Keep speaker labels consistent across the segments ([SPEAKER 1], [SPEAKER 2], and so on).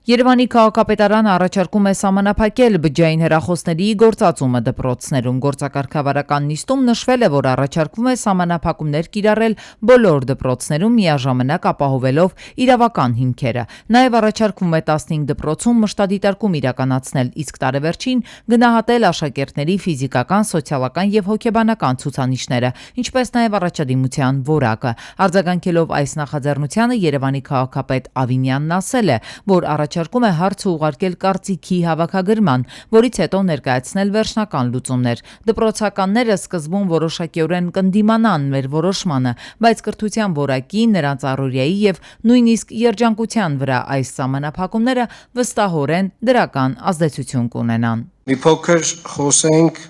[SPEAKER 1] Երևանի քաղաքապետարանը առաջարկում է սահմանափակել բջջային հեռախոսների գործածումը դպրոցներում։ Գործակարգավարական նիստում նշվել է, որ առաջարկվում է սահմանափակումներ կիրառել բոլոր դպրոցներում միաժամանակ ապահովելով իրավական հիմքերը։ Նաև առաջարկվում է 15 դպրոցում մշտադիտարկում իրականացնել, իսկ տարեվերջին գնահատել աշակերտների ֆիզիկական, սոցիալական եւ հոգեբանական ցուցանիշները, ինչպես նաև առաջադիմության որակը։ Արձագանքելով այս նախաձեռնությանը Երևանի քաղաքապետ Ավինյանն ասել է, որ առաջարկում է հարցը ուղարկել կարծիքի հավաքագրման, որից հետո ներկայացնել վերջնական լուծումներ։ Դպրոցականները սկզբում որոշակիորեն կընդդիմանան մեր որոշմանը, բայց կրթության որակի, նրանց առօրյայի եւ նույնիսկ երջանկության վրա այս սահմանափակումները վստահորեն դրական ազդեցություն կունենան։
[SPEAKER 2] Մի փոքր խոսենք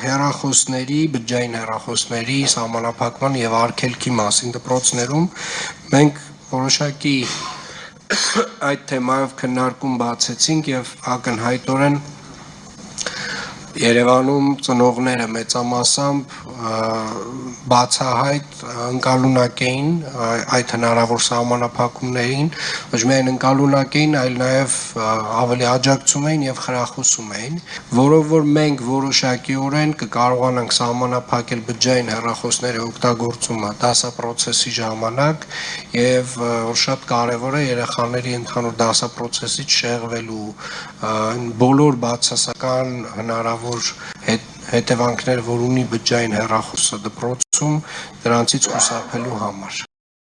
[SPEAKER 2] հեռախոսների, բջջային հեռախոսների սահմանափակման եւ արգելքի մասին դպրոցներում։ Մենք որոշակի այդ թեմայով քննարկում բացեցինք եւ ակնհայտորեն Երևանում ծնողները մեծամասամբ բացահայտ ընկալունակ էին այդ հնարավոր սահմանափակումներին, ոչ միայն ընկալունակ էին, այլ նաև ավելի աջակցում էին եւ խրախուսում էին, որով որ մենք որոշակիորեն կկարողանանք սահմանափակել բջջային հեռախոսների օգտագործումը դասապրոցեսի ժամանակ եւ որ շատ կարեւոր է երեխաների ընդհանուր դասապրոցեսից շեղվելու բոլոր բացասական հնարավոր հետևանքներ, որ ունի բջջային հեռախոսը դպրոցում, դրանցից խուսափելու համար։